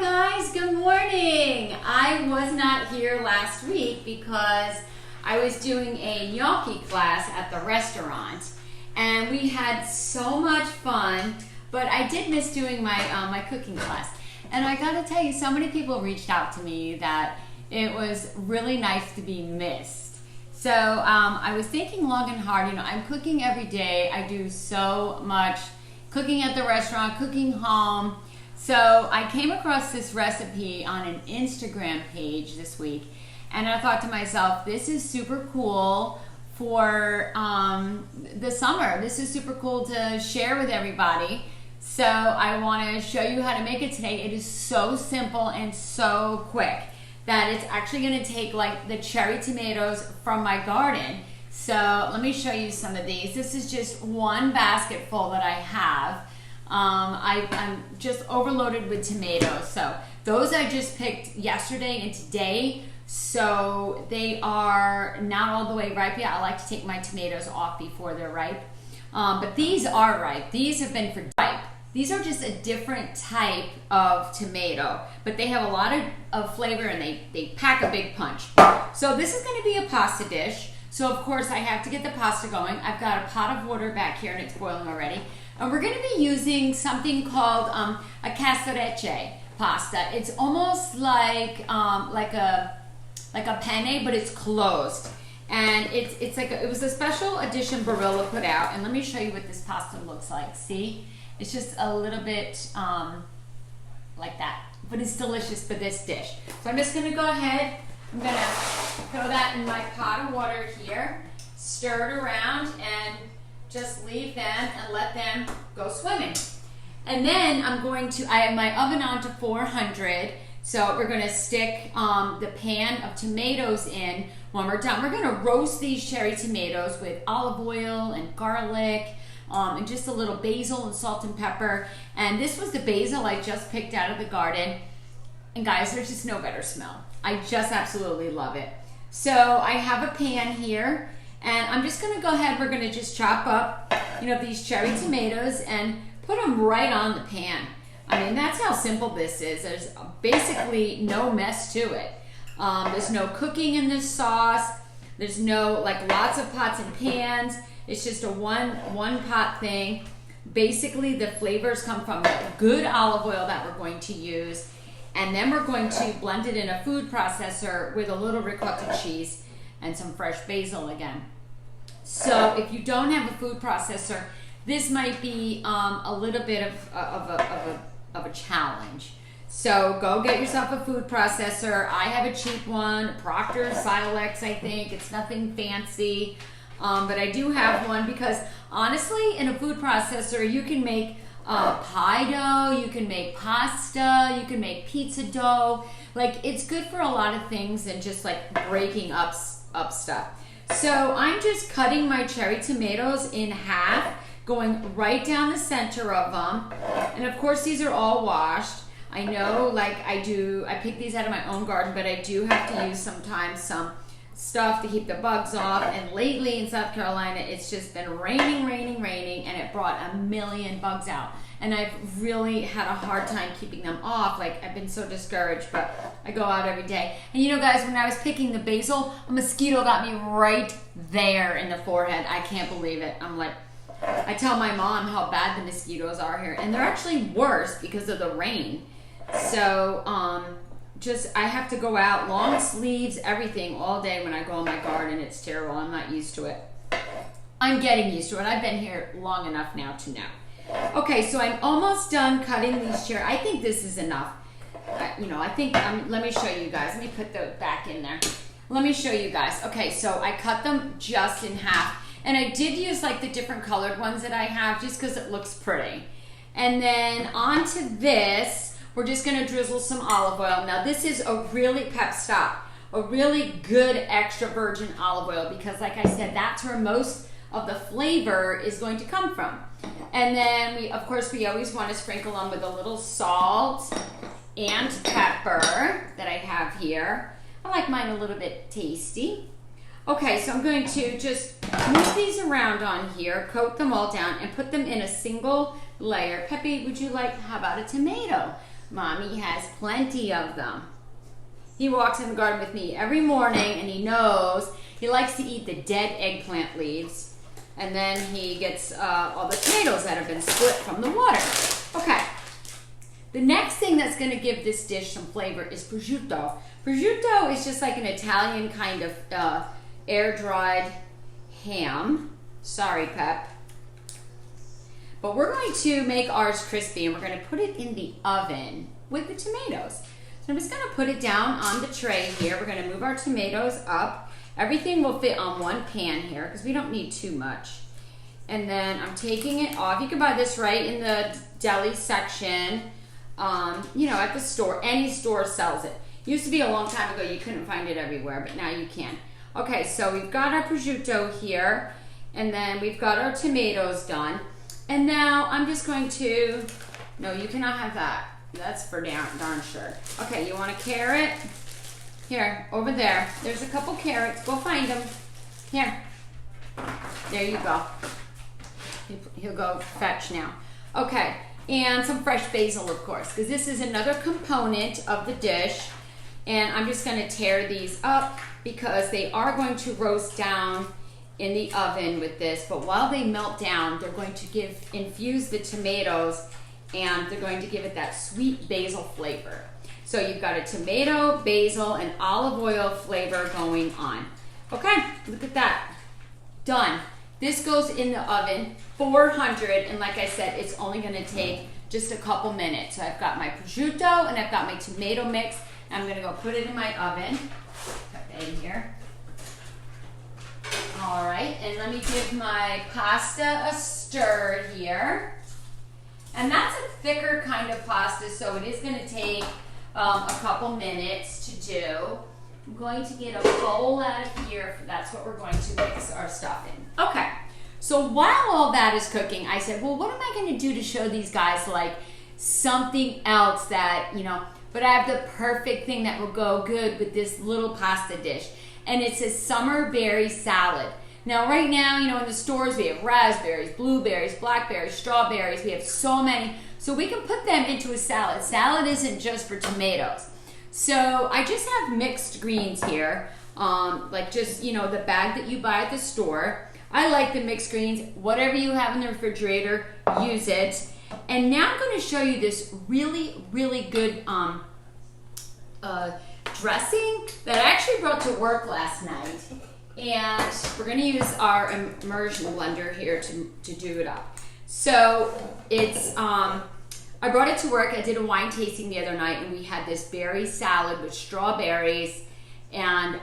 guys, good morning. I was not here last week because I was doing a gnocchi class at the restaurant and we had so much fun, but I did miss doing my cooking class. And I gotta tell you, so many people reached out to me that it was really nice to be missed. So I was thinking long and hard, I'm cooking every day. I do so much cooking at the restaurant, cooking home. So I came across this recipe on an Instagram page this week, and I thought to myself, this is super cool for the summer. This is super cool to share with everybody. So I want to show you how to make it today. It is so simple and so quick that it's actually going to take like the cherry tomatoes from my garden. So let me show you some of these. This is just one basket full that I have. I'm just overloaded with tomatoes. So those I just picked yesterday and today. So they are not all the way ripe yet. I like to take my tomatoes off before they're ripe. But these are ripe. These have been for ripe. These are just a different type of tomato, but they have a lot of flavor and they pack a big punch. So this is going to be a pasta dish. So of course I have to get the pasta going. I've got a pot of water back here and it's boiling already. And we're going to be using something called a cassarecce pasta. It's almost like a penne, but it's closed. And it's like it was a special edition Barilla put out. And let me show you what this pasta looks like. See, it's just a little bit like that, but it's delicious for this dish. So I'm just going to go ahead. I'm going to throw that in my pot of water here, stir it around, and just leave them and let them go swimming. And then I have my oven on to 400, so we're going to stick the pan of tomatoes in. When we're done, we're going to roast these cherry tomatoes with olive oil and garlic and just a little basil and salt and pepper. And this was the basil I just picked out of the garden. And guys, there's just no better smell. I just absolutely love it. So I have a pan here, and I'm just going to go ahead. We're going to just chop up, these cherry tomatoes and put them right on the pan. I mean, that's how simple this is. There's basically no mess to it. There's no cooking in this sauce. There's no lots of pots and pans. It's just a one pot thing. Basically, the flavors come from the good olive oil that we're going to use. And then we're going to blend it in a food processor with a little ricotta cheese and some fresh basil again. So if you don't have a food processor, this might be a little bit of a challenge. So go get yourself a food processor. I have a cheap one, Procter's Silex, I think. It's nothing fancy, but I do have one because honestly, in a food processor, you can make pie dough, you can make pasta, you can make pizza dough. It's good for a lot of things and just breaking up stuff. So I'm just cutting my cherry tomatoes in half, going right down the center of them. And of course, these are all washed. I know, I pick these out of my own garden, but I do have to use sometimes some stuff to keep the bugs off. And lately in South Carolina, it's just been raining, and it brought a million bugs out. And I've really had a hard time keeping them off. I've been so discouraged, but I go out every day. And guys, when I was picking the basil, a mosquito got me right there in the forehead. I can't believe it. I tell my mom how bad the mosquitoes are here, and they're actually worse because of the rain. So I have to go out, long sleeves, everything, all day when I go in my garden. It's terrible. I'm not used to it. I'm getting used to it. I've been here long enough now to know. Okay, so I'm almost done cutting these cherries. I think this is enough. Let me show you guys. Let me put those back in there. Let me show you guys. Okay, so I cut them just in half. And I did use the different colored ones that I have just because it looks pretty. And then onto this, we're just going to drizzle some olive oil. Now this is a really a really good extra virgin olive oil because like I said, that's where most of the flavor is going to come from. And then we always want to sprinkle them with a little salt and pepper that I have here. I like mine a little bit tasty. Okay, so I'm going to just move these around on here, coat them all down, and put them in a single layer. Peppy, how about a tomato? Mommy has plenty of them. He walks in the garden with me every morning, and he knows he likes to eat the dead eggplant leaves. And then he gets all the tomatoes that have been split from the water. Okay. The next thing that's going to give this dish some flavor is prosciutto. Prosciutto is just like an Italian kind of air-dried ham. Sorry, Pep. But we're going to make ours crispy, and we're going to put it in the oven with the tomatoes. So I'm just going to put it down on the tray here. We're going to move our tomatoes up. Everything will fit on one pan here because we don't need too much. And then I'm taking it off. You can buy this right in the deli section. You know, at the store. Any store sells it. Used to be a long time ago you couldn't find it everywhere, but now you can. Okay, so we've got our prosciutto here, and then we've got our tomatoes done. And now I'm just going to, no, you cannot have that. That's for darn sure. Okay, you want a carrot? Here, over there. There's a couple carrots. Go find them. Here. There you go. He'll go fetch now. Okay, and some fresh basil, of course, because this is another component of the dish. And I'm just going to tear these up because they are going to roast down in the oven with this. But while they melt down, they're going to infuse the tomatoes, and they're going to give it that sweet basil flavor. So you've got a tomato, basil, and olive oil flavor going on. Okay, look at that. Done. This goes in the oven, 400, and like I said, it's only going to take just a couple minutes. So I've got my prosciutto and I've got my tomato mix. I'm going to go put it in my oven. Put that in here. All right, and let me give my pasta a stir here. And that's a thicker kind of pasta, so it is going to take a couple minutes to do. I'm going to get a bowl out of here. That's what we're going to mix our stuff in. Okay, so while all that is cooking, I said, well, what am I going to do to show these guys like something else that, you know, but I have the perfect thing that will go good with this little pasta dish. And it's a summer berry salad. Now, right now, you know, in the stores, we have raspberries, blueberries, blackberries, strawberries. We have so many. So we can put them into a salad. Salad isn't just for tomatoes. So I just have mixed greens here, like just, you know, the bag that you buy at the store. I like the mixed greens. Whatever you have in the refrigerator, use it. And now I'm going to show you this really, really good dressing that I actually brought to work last night. And we're going to use our immersion blender here to do it up. So it's, I brought it to work. I did a wine tasting the other night, and we had this berry salad with strawberries and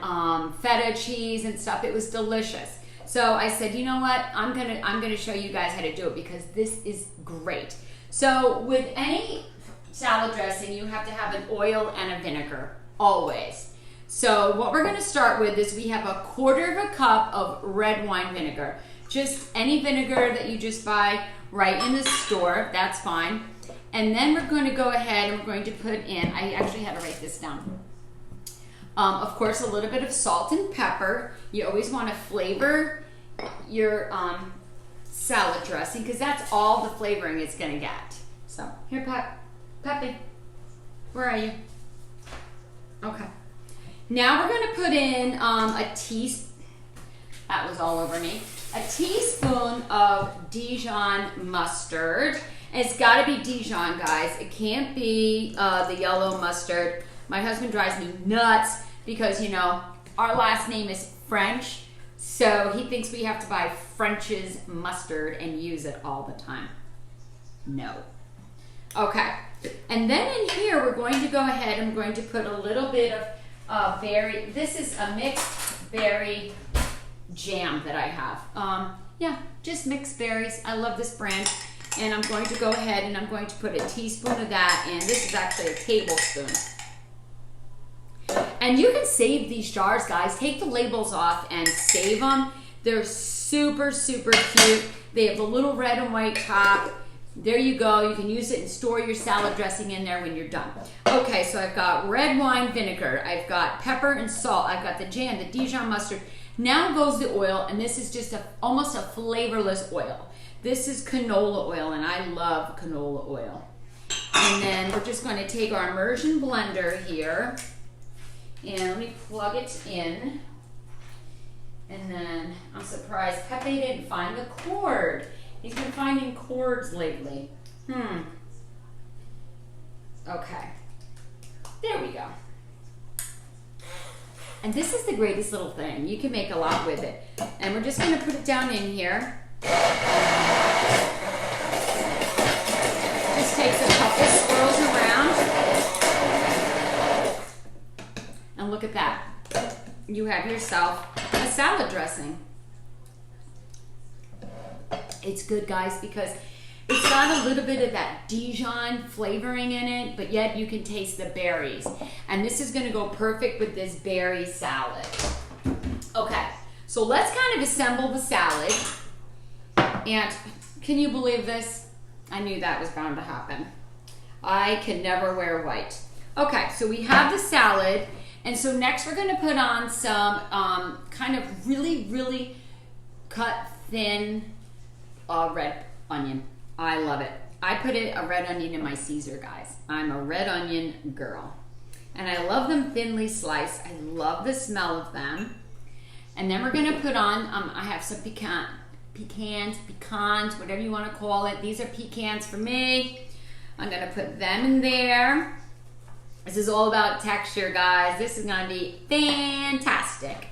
feta cheese and stuff. It was delicious. So I said, you know what? I'm gonna show you guys how to do it because this is great. So with any salad dressing, you have to have an oil and a vinegar, always. So what we're gonna start with is we have a 1/4 cup of red wine vinegar. Just any vinegar that you just buy right in the store, that's fine. And then we're going to go ahead and we're going to put in, I actually had to write this down. Of course, a little bit of salt and pepper. You always want to flavor your salad dressing because that's all the flavoring it's going to get. So here, Pepe, where are you? Okay. Now we're going to put in a teaspoon. That was all over me. A teaspoon of Dijon mustard. And it's got to be Dijon, guys. It can't be the yellow mustard. My husband drives me nuts because, you know, our last name is French. So he thinks we have to buy French's mustard and use it all the time. No. Okay. And then in here, we're going to go ahead and we're going to put a little bit of berry. This is a mixed berry jam that I have. Yeah, just mixed berries. I love this brand. And I'm going to go ahead and I'm going to put a teaspoon of that in. This is actually a tablespoon. And you can save these jars, guys. Take the labels off and save them. They're super, super cute. They have the little red and white top. There you go. You can use it and store your salad dressing in there when you're done. Okay, so I've got red wine vinegar. I've got pepper and salt. I've got the jam, the Dijon mustard. Now goes the oil, and this is just almost a flavorless oil. This is canola oil, and I love canola oil. And then we're just going to take our immersion blender here and let me plug it in. And then I'm surprised Pepe didn't find the cord. He's been finding cords lately. Okay. There we go. And this is the greatest little thing. You can make a lot with it. And we're just going to put it down in here. Just takes a couple swirls around. And look at that. You have yourself a salad dressing. It's good, guys, because it's got a little bit of that Dijon flavoring in it, but yet you can taste the berries. And this is going to go perfect with this berry salad. Okay, so let's kind of assemble the salad. And can you believe this? I knew that was bound to happen. I can never wear white. Okay, so we have the salad. And so next we're going to put on some kind of really, really cut thin red onion. I love it. I put a red onion in my Caesar, guys. I'm a red onion girl. And I love them thinly sliced. I love the smell of them. And then we're going to put on, I have some pecans, whatever you want to call it. These are pecans for me. I'm going to put them in there. This is all about texture, guys. This is going to be fantastic.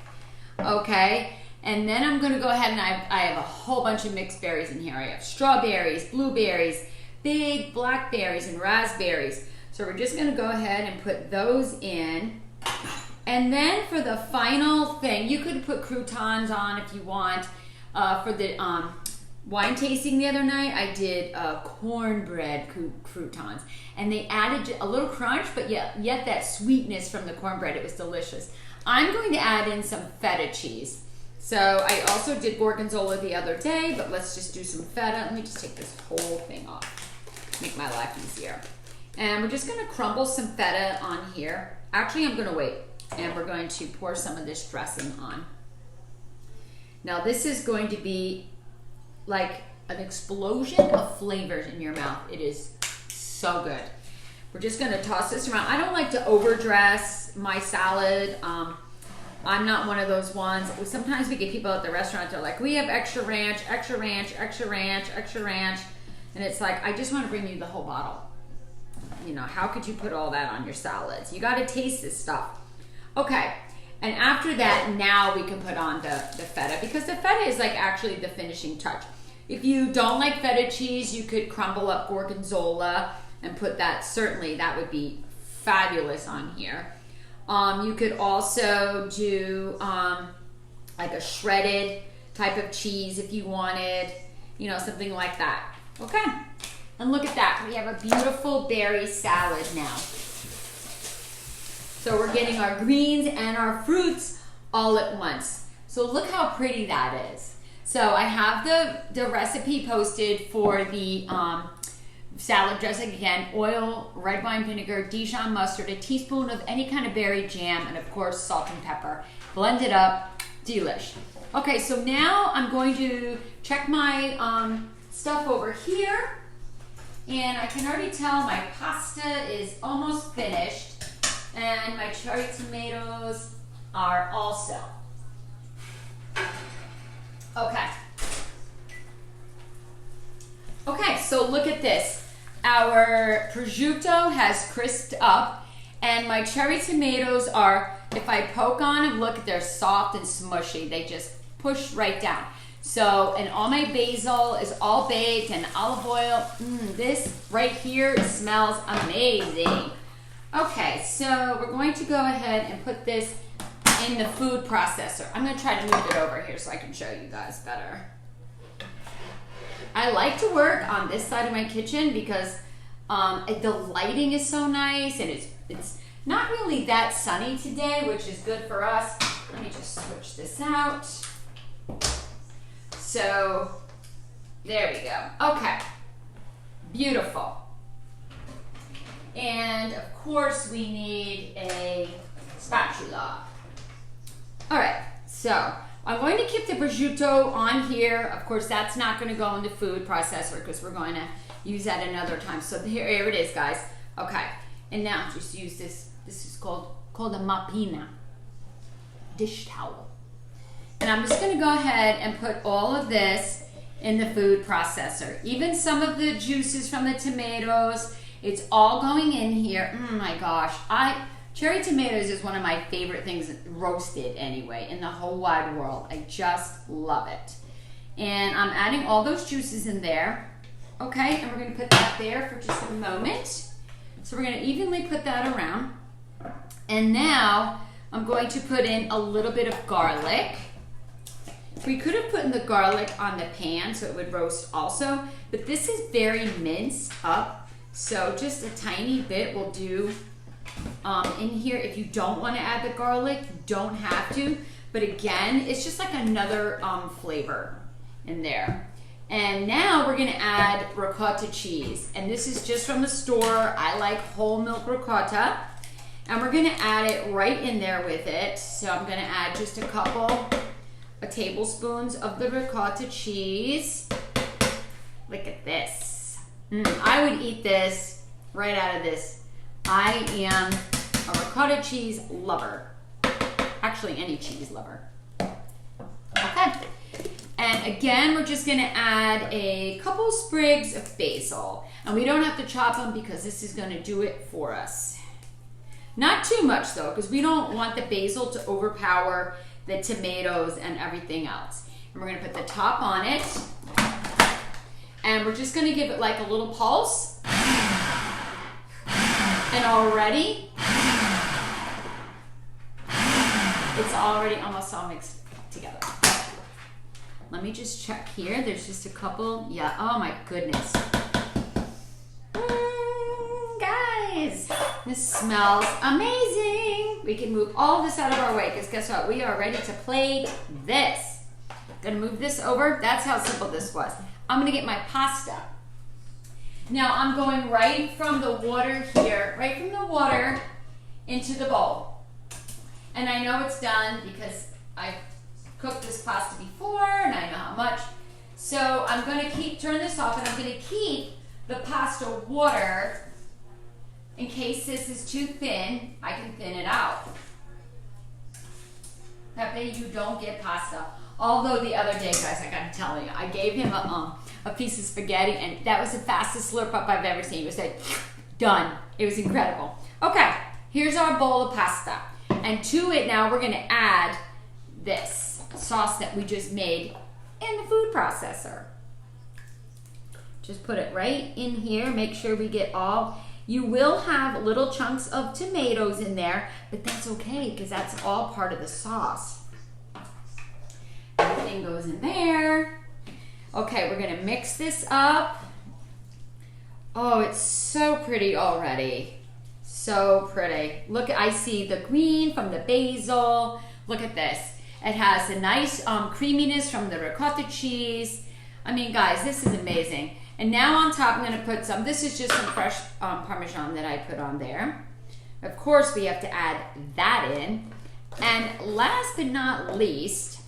Okay. And then I'm going to go ahead and I have a whole bunch of mixed berries in here. I have strawberries, blueberries, big blackberries, and raspberries. So we're just going to go ahead and put those in. And then for the final thing, you could put croutons on if you want. For the wine tasting the other night, I did cornbread croutons. And they added a little crunch, but yet that sweetness from the cornbread. It was delicious. I'm going to add in some feta cheese. So I also did gorgonzola the other day, but let's just do some feta. Let me just take this whole thing off, make my life easier. And we're just going to crumble some feta on here. Actually, I'm going to wait, and we're going to pour some of this dressing on. Now this is going to be like an explosion of flavors in your mouth. It is so good. We're just going to toss this around. I don't like to overdress my salad. I'm not one of those ones. Sometimes we get people at the restaurant, they're like, we have extra ranch, extra ranch, extra ranch, extra ranch. And it's like, I just want to bring you the whole bottle. You know, how could you put all that on your salads? You got to taste this stuff. Okay. And after that, now we can put on the feta, because the feta is like actually the finishing touch. If you don't like feta cheese, you could crumble up gorgonzola and put that. Certainly, that would be fabulous on here. You could also do like a shredded type of cheese if you wanted, you know, something like that. Okay, and look at that. We have a beautiful berry salad now. So we're getting our greens and our fruits all at once. So look how pretty that is. So I have the recipe posted for the salad dressing. Again, oil, red wine vinegar, Dijon mustard, a teaspoon of any kind of berry jam, and of course salt and pepper. Blend it up, delish. Okay, so now I'm going to check my stuff over here, and I can already tell my pasta is almost finished, and my cherry tomatoes are also. Okay. Okay, so look at this. Our prosciutto has crisped up, and my cherry tomatoes are, if I poke on them, look, they're soft and smushy. They just push right down. So, and all my basil is all baked, and olive oil. This right here smells amazing. Okay, so we're going to go ahead and put this in the food processor. I'm going to try to move it over here so I can show you guys better. I like to work on this side of my kitchen because the lighting is so nice, and it's not really that sunny today, which is good for us. Let me just switch this out. So there we go. Okay, beautiful. And of course we need a spatula. All right, so I'm going to keep the prosciutto on here. Of course, that's not going to go in the food processor because we're going to use that another time. So here it is, guys. Okay, and now just use this. This is called a mappina, dish towel. And I'm just going to go ahead and put all of this in the food processor. Even some of the juices from the tomatoes, it's all going in here. Oh my gosh, cherry tomatoes is one of my favorite things, roasted anyway, in the whole wide world. I just love it. And I'm adding all those juices in there. Okay, and we're going to put that there for just a moment. So we're going to evenly put that around. And now I'm going to put in a little bit of garlic. We could have put in the garlic on the pan so it would roast also, but this is very minced up. So just a tiny bit will do in here. If you don't want to add the garlic, you don't have to. But again, it's just like another flavor in there. And now we're going to add ricotta cheese. And this is just from the store. I like whole milk ricotta. And we're going to add it right in there with it. So I'm going to add just a couple of tablespoons of the ricotta cheese. Look at this. I would eat this right out of this. I am a ricotta cheese lover. Actually, any cheese lover. Okay. And again, we're just going to add a couple sprigs of basil. And we don't have to chop them because this is going to do it for us. Not too much though, because we don't want the basil to overpower the tomatoes and everything else. And we're going to put the top on it. And we're just going to give it like a little pulse. And already, it's already almost all mixed together. Let me just check here. There's just a couple. Yeah, oh my goodness. Guys, this smells amazing. We can move all this out of our way because guess what? We are ready to plate this. Gonna move this over. That's how simple this was. I'm gonna get my pasta. Now I'm going right from the water here, right from the water into the bowl. And I know it's done because I've cooked this pasta before and I know how much. So I'm gonna turn this off and I'm gonna keep the pasta water in case this is too thin. I can thin it out. Pepe, you don't get pasta. Although the other day, guys, I gotta tell you, I gave him a piece of spaghetti and that was the fastest slurp up I've ever seen. He was like, done. It was incredible. Okay, here's our bowl of pasta. And to it now, we're gonna add this sauce that we just made in the food processor. Just put it right in here. Make sure we get all. You will have little chunks of tomatoes in there, but that's okay because that's all part of the sauce. Everything goes in there. Okay, we're gonna mix this up. Oh, it's so pretty already. So pretty. Look, I see the green from the basil. Look at this. It has a nice creaminess from the ricotta cheese. I mean, guys, this is amazing. And now on top, I'm gonna put some, this is just some fresh Parmesan that I put on there. Of course, we have to add that in. And last but not least,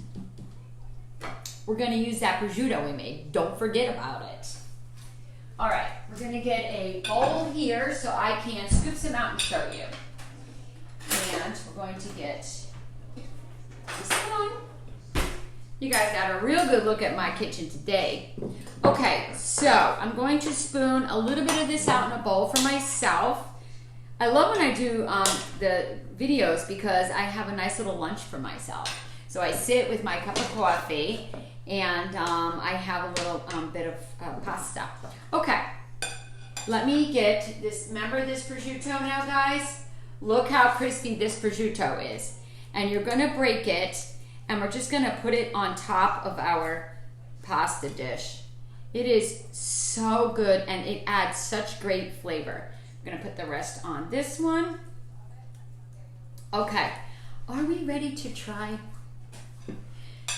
we're gonna use that prosciutto we made. Don't forget about it. All right, we're gonna get a bowl here so I can scoop some out and show you. And we're going to get a spoon. You guys got a real good look at my kitchen today. Okay, so I'm going to spoon a little bit of this out in a bowl for myself. I love when I do the videos because I have a nice little lunch for myself. So I sit with my cup of coffee and I have a little bit of pasta. Okay, let me get this. Remember this prosciutto now, guys? Look how crispy this prosciutto is. And you're gonna break it and we're just gonna put it on top of our pasta dish. It is so good and it adds such great flavor. I'm gonna put the rest on this one. Okay, are we ready to try?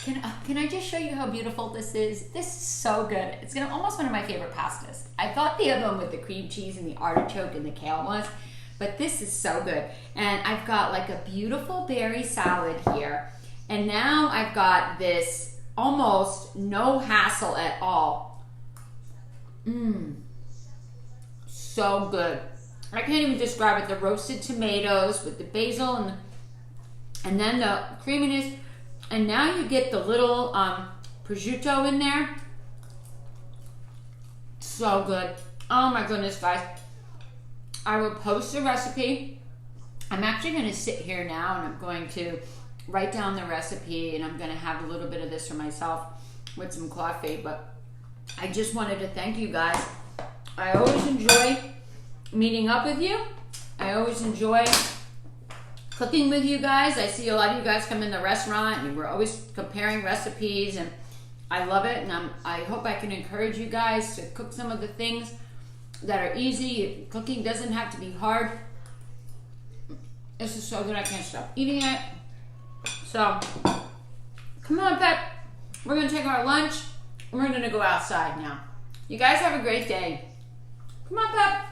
Can I just show you how beautiful this is? This is so good. It's almost one of my favorite pastas. I thought the other one with the cream cheese and the artichoke and the kale was, but this is so good. And I've got like a beautiful berry salad here. And now I've got this almost no hassle at all. So good. I can't even describe it. The roasted tomatoes with the basil and then the creaminess. And now you get the little prosciutto in there. So good. Oh my goodness, guys. I will post the recipe. I'm actually going to sit here now and I'm going to write down the recipe, and I'm going to have a little bit of this for myself with some coffee. But I just wanted to thank you guys. I always enjoy meeting up with you. I always enjoy cooking with you guys. I see a lot of you guys come in the restaurant and we're always comparing recipes, and I love it. And I hope I can encourage you guys to cook some of the things that are easy. Cooking doesn't have to be hard. This is so good, I can't stop eating it. So, come on, Pep. We're going to take our lunch and we're going to go outside now. You guys have a great day. Come on, Pep.